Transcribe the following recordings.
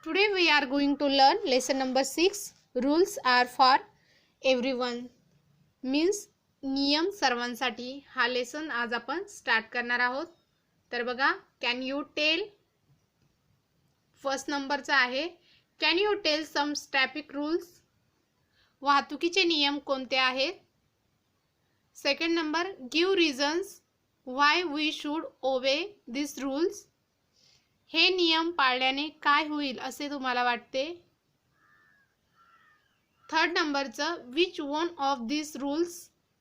Today we are going to learn lesson number 6. Rules are for everyone. Means नियम सर्वांसाठी. हा lesson आज आपण स्टार्ट करणार आहोत. तर बघा, कॅन यू टेल, फर्स्ट नंबरचा आहे, can you tell some traffic rules. वाहतुकीचे नियम कोणते आहेत. Second number, give reasons why we should obey this rules. हे नियम पाळल्याने काय होईल असे तुम्हाला वाटते. थर्ड नंबरचं, which one of this rules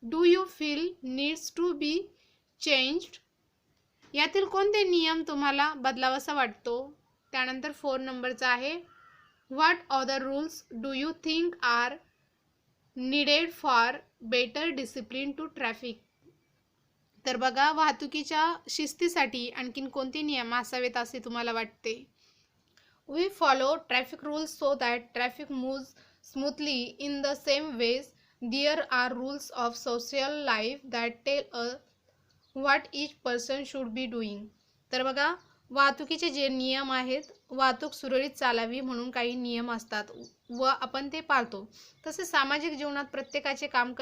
do you feel needs to be changed. यातील कोणते नियम तुम्हाला बदलावासा वाटतो. त्यानंतर फोर नंबरचा आहे, what other rules do you think are needed for better discipline to traffic. तर बघा, वाहतुकीच्या शिस्तीसाठी आणखीन कोणते नियम असावेत असे तुम्हाला वाटते. We follow traffic rules so that traffic moves smoothly in the same ways. There are rules of social life that tell a what each person should be doing. तर बघा, वाहतुकीचे जे नियम आहेत, वाहतूक सुरळीत चालावी म्हणून काही नियम असतात व आपण ते पाळतो. तसे सामाजिक जीवनात प्रत्येकाचे काम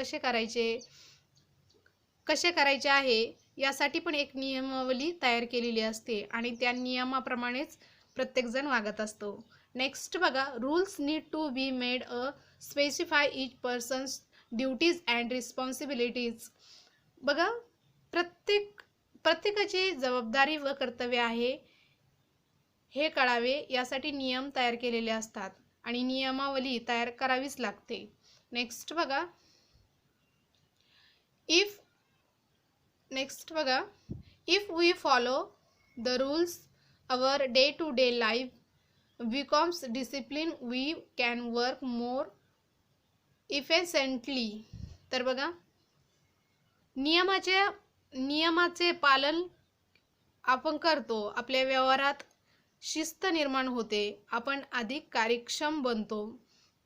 कसे करायचे आहे यासाठी पण एक नियमावली तयार केलेली असते आणि त्या नियमाप्रमाणेच प्रत्येकजण वागत असतो. नेक्स्ट बघा, rules need to be made a specify each persons duties and responsibilities. बघा, प्रत्येकाची जबाबदारी व कर्तव्य आहे हे कळावे यासाठी नियम तयार केलेले असतात आणि नियमावली तयार करावीच लागते. नेक्स्ट बघा, if we follow the rules, our day-to-day life becomes disciplined. We can work more efficiently. तर बघा, नियमाचे पालन आपण करतो, आपल्या व्यवहारात शिस्त निर्माण होते, आपण अधिक कार्यक्षम बनतो.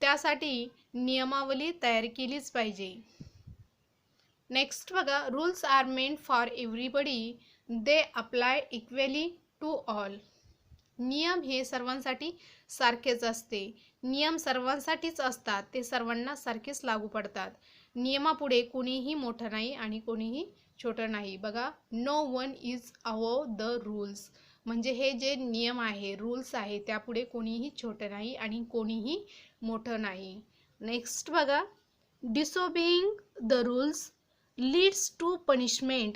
त्यासाठी नियमावली तयार केलीच पाहिजे. नेक्स्ट बघा, rules are meant for everybody, they apply equally to all. नियम हे सर्वांसाठी सारखेच असते. नियम सर्वांसाठीच असतात, ते सर्वांना सारखेच लागू पडतात. नियमापुढे कोणीही मोठं नाही आणि कोणीही छोटं नाही. बघा, no one is above the rules. म्हणजे हे जे नियम आहे, रूल्स आहे, त्यापुढे कोणीही छोटं नाही आणि कोणीही मोठं नाही. नेक्स्ट बघा, disobeying the rules leads to punishment.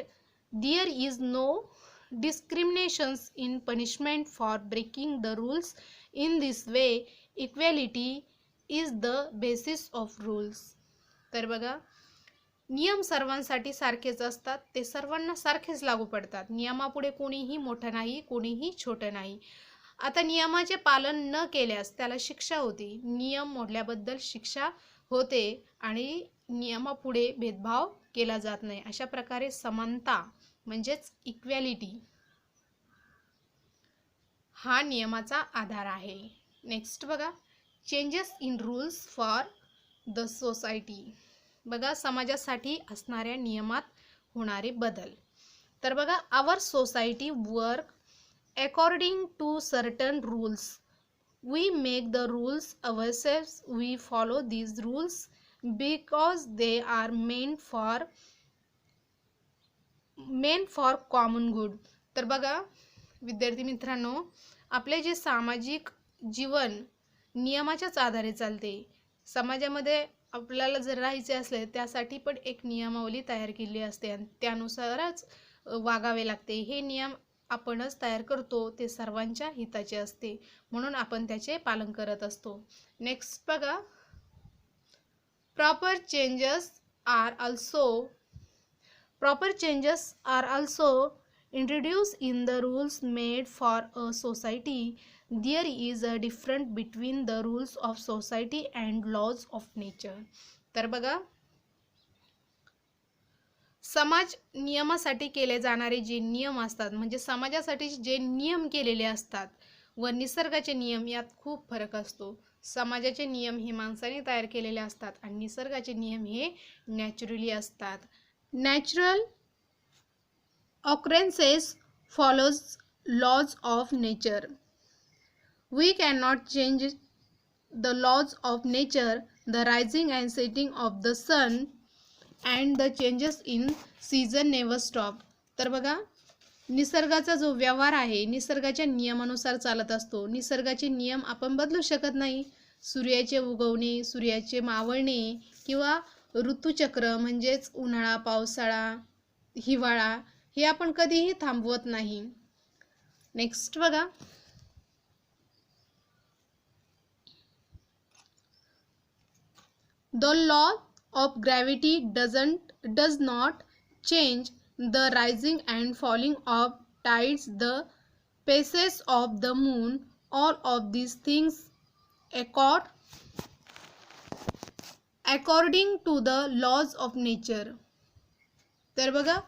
There is no discriminations in punishment for breaking the rules. In this way, equality is the basis of rules. तर बघा, नियम सर्वांसाठी सारखेच असतात, ते सर्वांना सारखेच लागू पडतात. नियमापुढे कोणीही मोठं नाही, कोणीही छोटं नाही. आता नियमाचे पालन न केल्यास त्याला शिक्षा होती. नियम मोडल्याबद्दल शिक्षा होते आणि नियमापुढे भेदभाव केला जात नाही. अशा प्रकारे समानता म्हणजेच इक्वॅलिटी हा नियमाचा आधार आहे. नेक्स्ट बघा, changes in rules for the society. बघा, समाजासाठी असणाऱ्या नियमात होणारे बदल. तर बघा, our society work according to certain rules. We make the rules ourselves. We follow these rules because they are meant for common good. तर बघा विद्यार्थी मित्रांनो, आपले जे सामाजिक जीवन नियमाच्याच आधारे चालते. समाजामध्ये आपल्याला जर राहायचे असले त्यासाठी पण एक नियमावली तयार केली असते आणि त्यानुसारच वागावे लागते. हे नियम आपणच तयार करतो, ते सर्वांच्या हिताचे असते म्हणून आपण त्याचे पालन करत असतो. नेक्स्ट बघा, Proper changes are introduced in the rules made for a society. There is a difference between the rules of society and laws of nature. तर बघा, समाज नियमासाठी केले जाणारे जे नियम असतात, म्हणजे समाजासाठी जे नियम केलेले असतात व निसर्गाचे नियम यात खूप फरक असतो. समाजाचे नियम हे माणसाने तयार केलेले असतात आणि निसर्गाचे नियम हे नॅचरली असतात. Natural occurrences follows laws of nature. We cannot change the laws of nature, the rising and setting of the sun and the changes in season never stop. तर बघा, निसर्गाचा जो व्यवहार आहे निसर्गाच्या नियमानुसार चालत असतो. निसर्गाचे नियम आपण बदलू शकत नाही. सूर्याचे उगवणे, सूर्याचे मावळणे किंवा ऋतुचक्र म्हणजेच उन्हाळा, पावसाळा, हिवाळा हे आपण कधीही थांबवत नाही. नेक्स्ट बघा, the law of gravity does not change the rising and falling of tides, the phases of the moon, all of these things according to the laws of nature. तर बघा,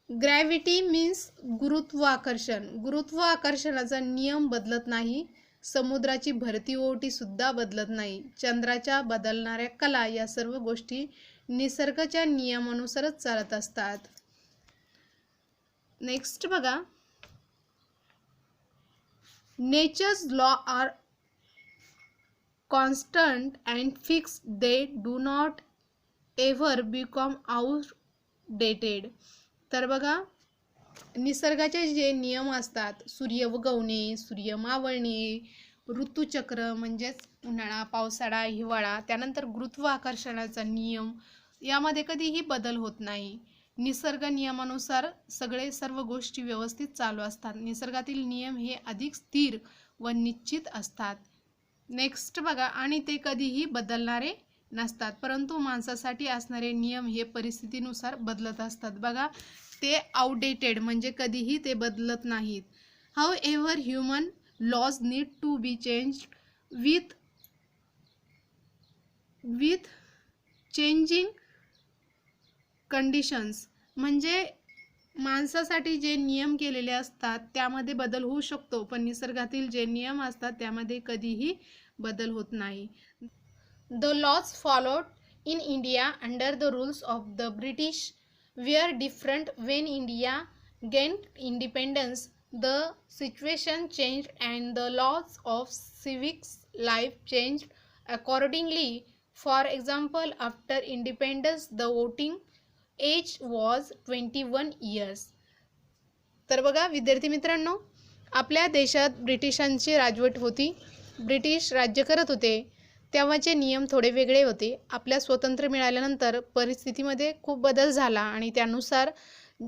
ग्रॅव्हिटी मीन्स गुरुत्वाकर्षण. गुरुत्वाकर्षणाचा नियम बदलत नाही. समुद्राची भरती ओहोटी सुद्धा बदलत नाही. चंद्राच्या बदलणाऱ्या कला या सर्व गोष्टी निसर्गाच्या नियमानुसारच चालत असतात. नेक्स्ट बघा, nature's law are constant and fixed, they do not ever become outdated. तर बघा, निसर्गाचे जे नियम असतात, सूर्य उगवणे, सूर्य मावळणे, ऋतुचक्र म्हणजेच उन्हाळा, पावसाळा, हिवाळा, त्यानंतर गुरुत्वाकर्षणाचा नियम, यामध्ये कधीही बदल होत नाही. निसर्ग नियमानुसार सर्व गोष्टी व्यवस्थित चालू असतात. निसर्गातील नियम हे अधिक स्थिर व निश्चित असतात. नेक्स्ट बघा, आणि ते कधीही बदलणारे नसतात. परंतु माणसासाठी असणारे नियम हे परिस्थितीनुसार बदलत असतात. बघा, ते आउटडेटेड म्हणजे कधीही ते बदलत नाहीत. However human laws need to be changed with changing conditions. म्हणजे माणसासाठी जे नियम केलेले असतात त्यामध्ये बदल होऊ शकतो, पण निसर्गातील जे नियम असतात त्यामध्ये कधीही बदल होत नाही. The laws followed in India under the rules of the British were different. When India gained independence, the situation changed and the laws of civic life changed accordingly. For example, after independence, the voting age was 21 years. तर बघा विद्यार्थी मित्रांनो, आपल्या देशात ब्रिटिशांची राजवट होती. British राज्य करत होते. तेव्हाचे नियम थोडे वेगळे होते. आपल्या स्वातंत्र्य मिळाल्यानंतर परिस्थितीमध्ये खूप बदल झाला आणि त्यानुसार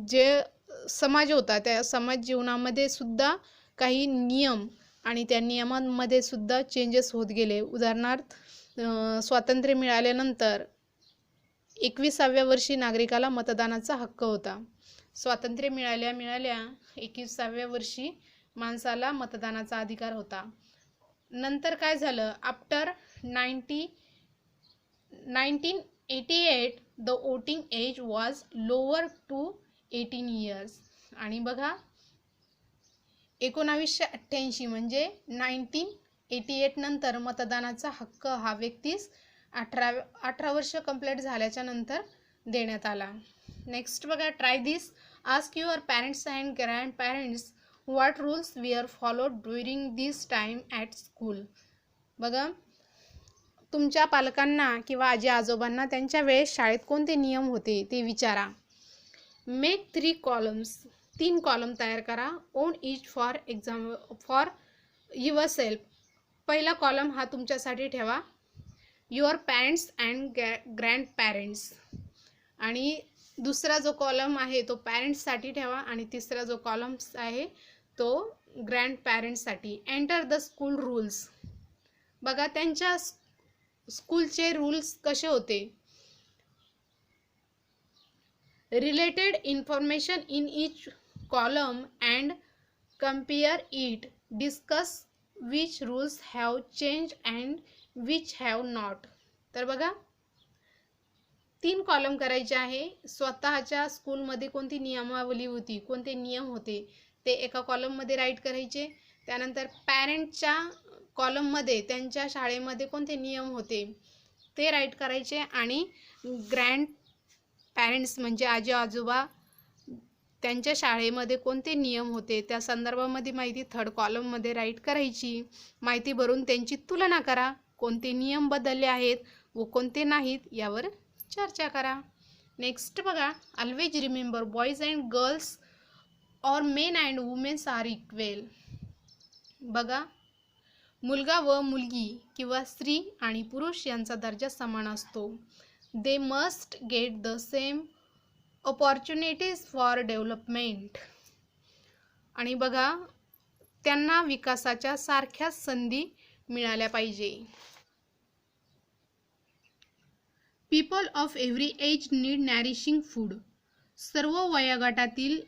जे समाज होता त्या समाज जीवनामध्ये सुद्धा काही नियम आणि त्या नियमांमध्ये सुद्धा चेंजेस होत गेले. उदाहरणार्थ, स्वातंत्र्य मिळाल्यानंतर 21व्या वर्षी नागरिकाला मतदानाचा हक्क होता. स्वातंत्र्य मिळाल्या 21व्या वर्षी माणसाला मतदानाचा अधिकार होता. नंतर काय झालं, after 1988 the voting age was lower to 18 years. आणि बघा 1988 म्हणजे 1988 नंतर मतदानाचा हक्क हा व्यक्तीस 18 वर्ष कंप्लीट झाल्याच्या नंतर देण्यात आला. नेक्स्ट बघा, try this. Ask your parents and grand parents what rules VR followed during this time at school. बघा, तुमच्या पालकांना किंवा आजी आजोबांना त्यांच्या वेळेस शाळेत कोणते नियम होते ते विचारा. Make 3 columns. 3 कॉलम तयार करा. On each for your self. पहिला कॉलम हा तुमच्यासाठी ठेवा, your parents and grand parents. आणि दुसरा जो कॉलम आहे तो पॅरेंट्ससाठी ठेवा आणि तिसरा जो कॉलम आहे तो ग्रँड पॅरेंट्ससाठी. Enter the school rules. बघा त्यांच्या स्कूलचे रूल्स कसे होते. Related information in each column and compare it. Discuss which rules have change and which have not. तर बघा 3 कॉलम करायचे आहे. स्वतःच्या स्कूलमध्ये कोणती नियमावली होती, कोणते नियम होते ते एका कॉलममध्ये राईट करायचे. त्यानंतर पॅरेंटच्या कॉलममध्ये त्यांच्या शाळेमध्ये कोणते नियम होते ते राईट करायचे. आणि ग्रँड पॅरेंट्स म्हणजे आजी आजोबा त्यांच्या शाळेमध्ये कोणते नियम होते त्या संदर्भामध्ये माहिती थर्ड कॉलममध्ये राईट करायची. माहिती भरून त्यांची तुलना करा. कोणते नियम बदलले आहेत व कोणते नाहीत यावर चर्चा करा. नेक्स्ट बघा, always remember boys and girls और men and womens are equal. बघा, मुलगा व मुलगी किंवा स्त्री आणि पुरुष यांचा दर्जा समान असतो. They must get the same opportunities for development. आणि बघा, त्यांना विकासाच्या सारख्याच संधी मिळाल्या पाहिजे. People of every age need nourishing food. सर्व वयोगटातील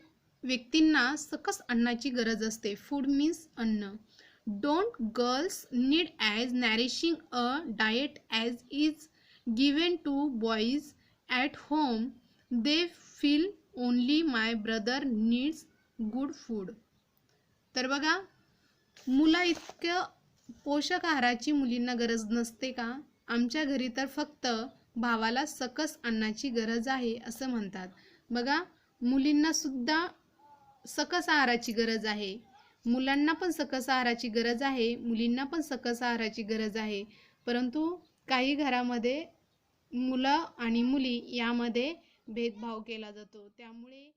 व्यक्तींना सकस अन्नाची गरज असते. फूड मीन्स अन्न. Don't girls need as nourishing a diet as is given to boys at home. They feel only my brother needs good food. तर बघा, मुला इतकं पोषक आहाराची मुलींना गरज नसते का? आमच्या घरी तर फक्त भावाला सकस अन्नाची गरज आहे असं म्हणतात. बघा, मुलींना सुद्धा सकस आहाराची गरज आहे. मुलांना पण सकस आहाराची गरज आहे, मुलींना पण सकस आहाराची गरज आहे. परंतु काही घरामध्ये मुलं आणि मुली यामध्ये भेदभाव केला जातो. त्यामुळे